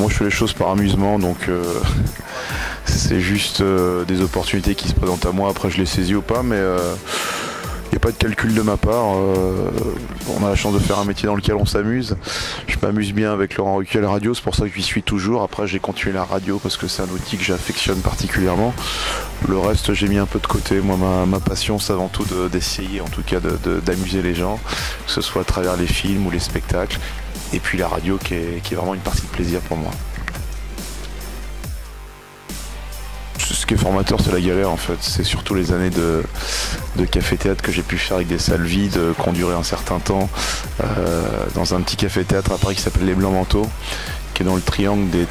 moi je fais les choses par amusement, donc c'est juste des opportunités qui se présentent à moi, après je les saisis ou pas, mais il n'y a pas de calcul de ma part. On a la chance de faire un métier dans lequel on s'amuse. Je m'amuse bien avec Laurent Ruquier à la radio, c'est pour ça que j'y suis toujours. Après j'ai continué la radio parce que c'est un outil que j'affectionne particulièrement. Le reste j'ai mis un peu de côté. Moi ma passion c'est avant tout d'essayer en tout cas d'amuser les gens, que ce soit à travers les films ou les spectacles. Et puis la radio qui est vraiment une partie de plaisir pour moi. Ce qui est formateur, c'est la galère en fait. C'est surtout les années de café-théâtre que j'ai pu faire avec des salles vides, qui ont duré un certain temps, dans un petit café-théâtre à Paris qui s'appelle Les Blancs Manteaux, qui est dans le triangle des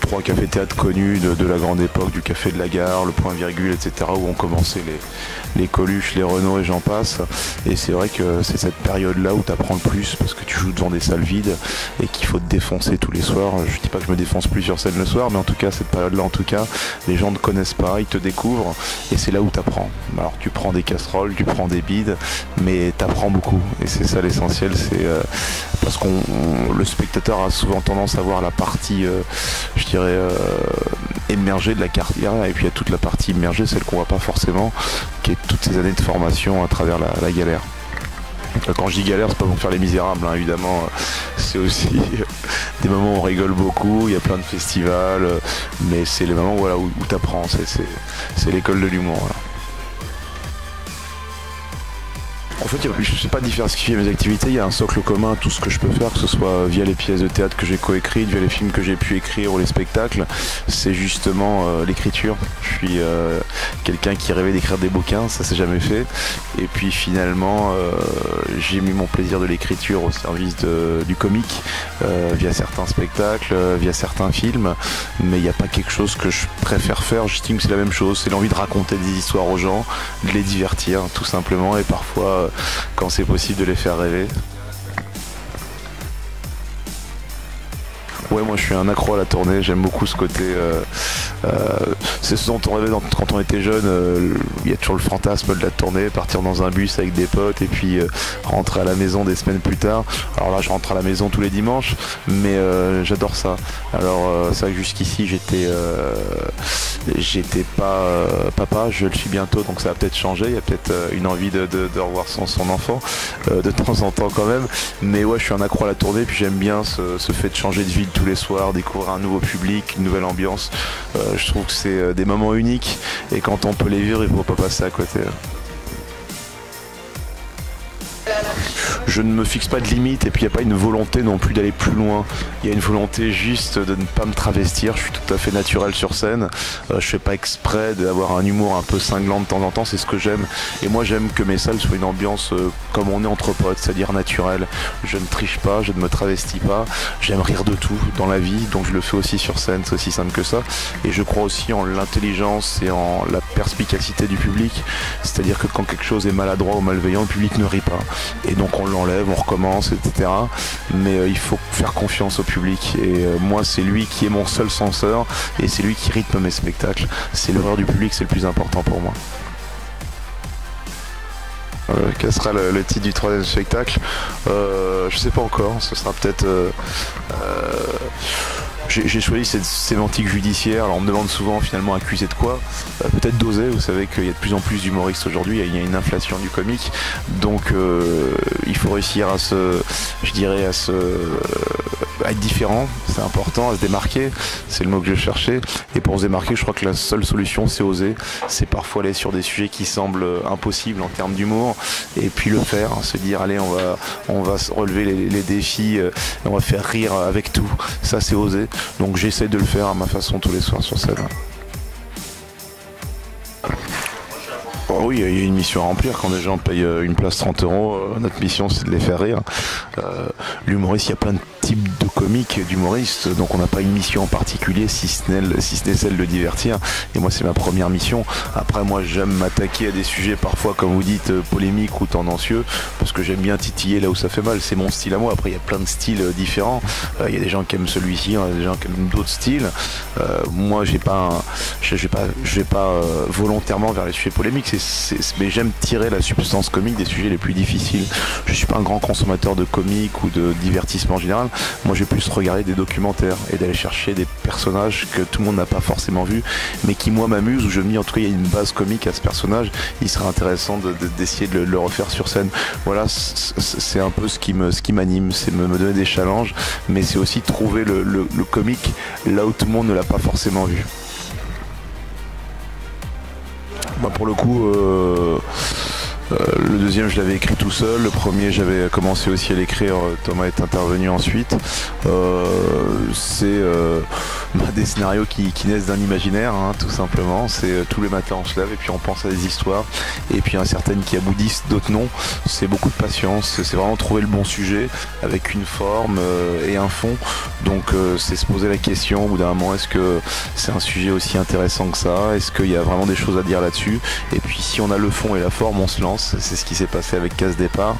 trois cafés-théâtres connus de la grande époque, du Café de la Gare, le Point Virgule, etc., où ont commencé les Coluche, les Renault et j'en passe. Et c'est vrai que c'est cette période-là où tu apprends le plus, parce que tu joues devant des salles vides et qu'il faut te défoncer tous les soirs. Je dis pas que je me défonce plus sur scène le soir, mais en tout cas, cette période-là, en tout cas, les gens ne te connaissent pas, ils te découvrent, et c'est là où tu apprends. Alors tu prends des casseroles, tu prends des bides, mais tu apprends beaucoup. Et c'est ça l'essentiel, c'est parce que le spectateur a souvent tendance à voir la partie, je dirais, émergée de la carrière, et puis il y a toute la partie immergée, celle qu'on voit pas forcément, qui est toutes ces années de formation à travers la galère. Quand je dis galère, c'est pas pour faire les misérables, hein, évidemment, c'est aussi des moments où on rigole beaucoup, il y a plein de festivals, mais c'est les moments voilà, où tu apprends, c'est l'école de l'humour. Voilà. En fait, je ne sais pas diversifier mes activités, il y a un socle commun à tout ce que je peux faire, que ce soit via les pièces de théâtre que j'ai coécrites, via les films que j'ai pu écrire ou les spectacles, c'est justement l'écriture. Je suis quelqu'un qui rêvait d'écrire des bouquins, ça s'est jamais fait, et puis finalement j'ai mis mon plaisir de l'écriture au service du comique, via certains spectacles, via certains films, mais il n'y a pas quelque chose que je préfère faire, j'estime que c'est la même chose, c'est l'envie de raconter des histoires aux gens, de les divertir tout simplement, et parfois quand c'est possible de les faire rêver. Ouais, moi je suis un accro à la tournée, j'aime beaucoup ce côté. C'est ce dont on rêvait quand on était jeune. Il y a toujours le fantasme de la tournée, partir dans un bus avec des potes et puis rentrer à la maison des semaines plus tard. Alors là, je rentre à la maison tous les dimanches, mais j'adore ça. Alors c'est vrai que jusqu'ici j'étais pas papa, je le suis bientôt, donc ça va peut-être changer. Il y a peut-être une envie de revoir son enfant de temps en temps quand même. Mais ouais, je suis un accro à la tournée, puis j'aime bien ce fait de changer de ville tous les soirs, découvrir un nouveau public, une nouvelle ambiance. Je trouve que c'est des moments uniques et quand on peut les vivre, il ne faut pas passer à côté. Je ne me fixe pas de limite et puis il n'y a pas une volonté non plus d'aller plus loin. Il y a une volonté juste de ne pas me travestir. Je suis tout à fait naturel sur scène. Je fais pas exprès d'avoir un humour un peu cinglant de temps en temps, c'est ce que j'aime. Et moi j'aime que mes salles soient une ambiance comme on est entre potes, c'est-à-dire naturelle. Je ne triche pas, je ne me travestis pas. J'aime rire de tout dans la vie, donc je le fais aussi sur scène, c'est aussi simple que ça. Et je crois aussi en l'intelligence et en la perspicacité du public. C'est-à-dire que quand quelque chose est maladroit ou malveillant, le public ne rit pas. Et donc on l'enlève, on recommence, etc. Mais il faut faire confiance au public. Et moi, c'est lui qui est mon seul censeur et c'est lui qui rythme mes spectacles. C'est l'horreur du public, c'est le plus important pour moi. Quel sera le titre du troisième spectacle? Je sais pas encore. Ce sera peut-être... J'ai choisi cette sémantique judiciaire, alors on me demande souvent finalement accusé de quoi, peut-être d'oser, vous savez qu'il y a de plus en plus d'humoristes aujourd'hui, il y a une inflation du comique, donc il faut réussir à être différent, c'est important, à se démarquer, c'est le mot que je cherchais, et pour se démarquer je crois que la seule solution c'est oser, c'est parfois aller sur des sujets qui semblent impossibles en termes d'humour, et puis le faire, se dire allez on va relever les défis, et on va faire rire avec tout, ça c'est oser. Donc j'essaie de le faire à ma façon tous les soirs sur scène. Oh oui, il y a une mission à remplir quand des gens payent une place 30 €. Notre mission c'est de les faire rire. L'humoriste, il y a plein de types de comiques d'humoristes, donc on n'a pas une mission en particulier si ce n'est celle de divertir. Et moi c'est ma première mission. Après moi j'aime m'attaquer à des sujets parfois comme vous dites polémiques ou tendancieux, parce que j'aime bien titiller là où ça fait mal. C'est mon style à moi. Après il y a plein de styles différents. Il y a des gens qui aiment celui-ci, il y a des gens qui aiment d'autres styles. Moi je vais pas volontairement vers les sujets polémiques, mais j'aime tirer la substance comique des sujets les plus difficiles. Je suis pas un grand consommateur de comédie comique ou de divertissement en général. Moi, j'ai plus regardé des documentaires et d'aller chercher des personnages que tout le monde n'a pas forcément vus, mais qui moi m'amusent, où je me dis en tout cas il y a une base comique à ce personnage, il serait intéressant d'essayer de le refaire sur scène. Voilà, c'est un peu ce qui m'anime, c'est me donner des challenges, mais c'est aussi trouver le comique là où tout le monde ne l'a pas forcément vu. Bah pour le coup, le deuxième je l'avais écrit tout seul, le premier j'avais commencé aussi à l'écrire, Thomas est intervenu ensuite. C'est des scénarios qui naissent d'un imaginaire, hein, tout simplement. C'est tous les matins on se lève et puis on pense à des histoires, et puis il y en a certaines qui aboutissent, d'autres non. C'est beaucoup de patience, c'est vraiment trouver le bon sujet avec une forme et un fond. Donc c'est se poser la question au bout d'un moment, est-ce que c'est un sujet aussi intéressant que ça? Est-ce qu'il y a vraiment des choses à dire là-dessus? Et puis si on a le fond et la forme, on se lance. C'est ce qui s'est passé avec Casse Départ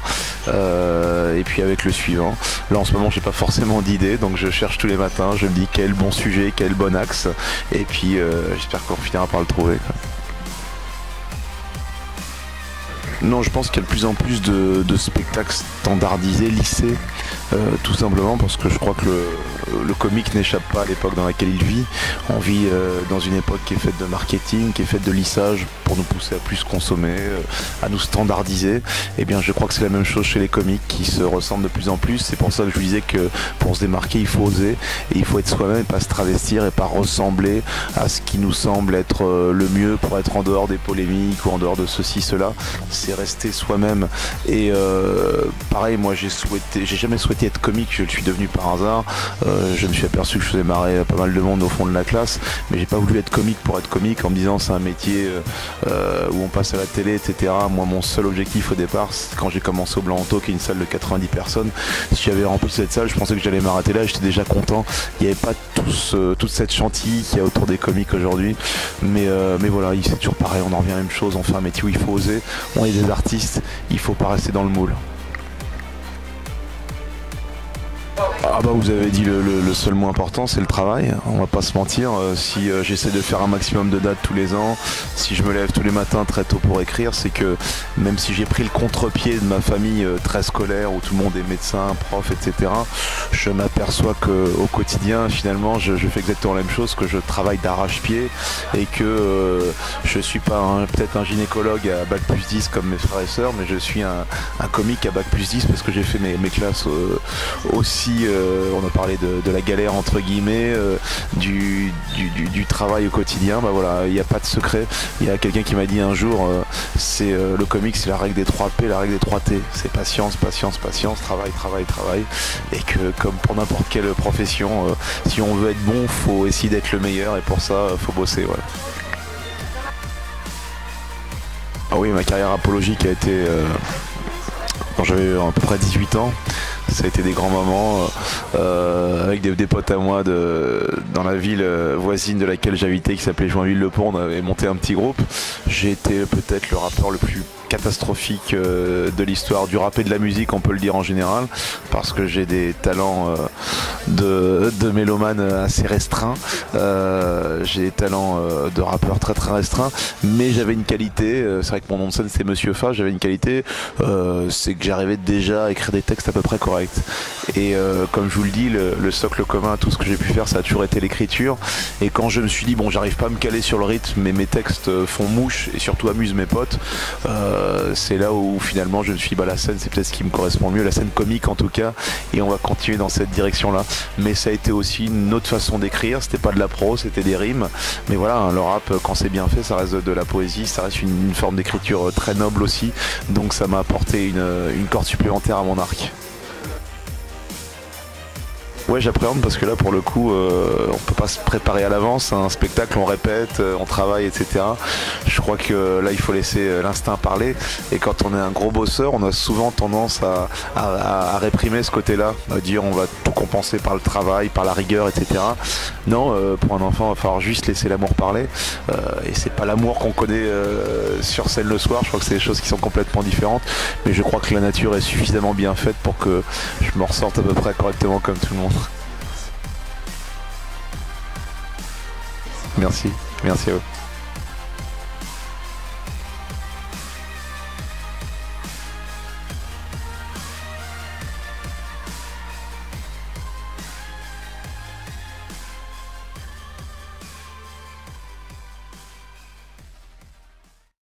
et puis avec le suivant. Là en ce moment j'ai pas forcément d'idée, donc je cherche tous les matins, je me dis quel bon sujet, quel bon axe, et puis j'espère qu'on finira par le trouver. Non, je pense qu'il y a de plus en plus de spectacles standardisés, lissés, tout simplement parce que je crois que le comique n'échappe pas à l'époque dans laquelle il vit. On vit dans une époque qui est faite de marketing, qui est faite de lissage pour nous pousser à plus consommer, à nous standardiser. Et bien je crois que c'est la même chose chez les comiques qui se ressemblent de plus en plus. C'est pour ça que je vous disais que pour se démarquer, il faut oser, et il faut être soi-même et pas se travestir et pas ressembler à ce qui nous semble être le mieux pour être en dehors des polémiques ou en dehors de ceci, cela. C'est rester soi-même. Et pareil, moi j'ai jamais souhaité être comique, je le suis devenu par hasard. Je me suis aperçu que je faisais marrer pas mal de monde au fond de la classe, mais j'ai pas voulu être comique pour être comique en me disant c'est un métier où on passe à la télé, etc. Moi mon seul objectif au départ, quand j'ai commencé au Blanc-Manteau, qui est une salle de 90 personnes, si j'avais rempli cette salle, je pensais que j'allais m'arrêter là, j'étais déjà content. Il n'y avait pas toute cette chantilly qu'il y a autour des comiques aujourd'hui, mais voilà, c'est toujours pareil, on en revient à la même chose. On fait un métier où il faut oser, on est des artistes, il faut pas rester dans le moule. Ah bah vous avez dit le seul mot important, c'est le travail, on va pas se mentir. Si j'essaie de faire un maximum de dates tous les ans, si je me lève tous les matins très tôt pour écrire, c'est que même si j'ai pris le contre-pied de ma famille très scolaire où tout le monde est médecin, prof, etc., je m'aperçois qu'au quotidien finalement je fais exactement la même chose, que je travaille d'arrache-pied et que je suis pas peut-être un gynécologue à bac plus 10 comme mes frères et sœurs, mais je suis un comique à bac plus 10 parce que j'ai fait mes classes aussi. On a parlé de la galère entre guillemets, du travail au quotidien. Bah voilà, il n'y a pas de secret. Il y a quelqu'un qui m'a dit un jour, c'est le comique, c'est la règle des 3 P, la règle des 3 T. C'est patience, patience, patience, travail, travail, travail. Et que comme pour n'importe quelle profession, si on veut être bon, faut essayer d'être le meilleur, et pour ça, faut bosser. Voilà. Ah oui, ma carrière apologique a été quand j'avais à peu près 18 ans. Ça a été des grands moments avec des potes à moi dans la ville voisine de laquelle j'habitais, qui s'appelait Joinville-le-Pont. On avait monté un petit groupe. J'ai été peut-être le rappeur le plus catastrophique de l'histoire du rap et de la musique, on peut le dire en général, parce que j'ai des talents de mélomane assez restreints, j'ai des talents de rappeur très très restreints, mais j'avais une qualité, c'est vrai que mon nom de scène c'est Monsieur Fa, j'avais une qualité, c'est que j'arrivais déjà à écrire des textes à peu près corrects. Et comme je vous le dis, le socle commun à tout ce que j'ai pu faire, ça a toujours été l'écriture. Et quand je me suis dit bon, j'arrive pas à me caler sur le rythme, mais mes textes font mouche et surtout amusent mes potes, c'est là où finalement je me suis dit bah la scène c'est peut-être ce qui me correspond le mieux, la scène comique en tout cas, et on va continuer dans cette direction là. Mais ça a été aussi une autre façon d'écrire, c'était pas de la prose, c'était des rimes, mais voilà, hein, le rap quand c'est bien fait ça reste de la poésie, ça reste une forme d'écriture très noble aussi, donc ça m'a apporté une corde supplémentaire à mon arc. Ouais, j'appréhende parce que là pour le coup on peut pas se préparer à l'avance, un spectacle on répète, on travaille, etc. Je crois que là il faut laisser l'instinct parler, et quand on est un gros bosseur on a souvent tendance à réprimer ce côté là, à dire on va tout compenser par le travail, par la rigueur, etc. Non, pour un enfant il va falloir juste laisser l'amour parler, et c'est pas l'amour qu'on connaît sur scène le soir, je crois que c'est des choses qui sont complètement différentes, mais je crois que la nature est suffisamment bien faite pour que je me ressorte à peu près correctement comme tout le monde. Merci, merci à vous.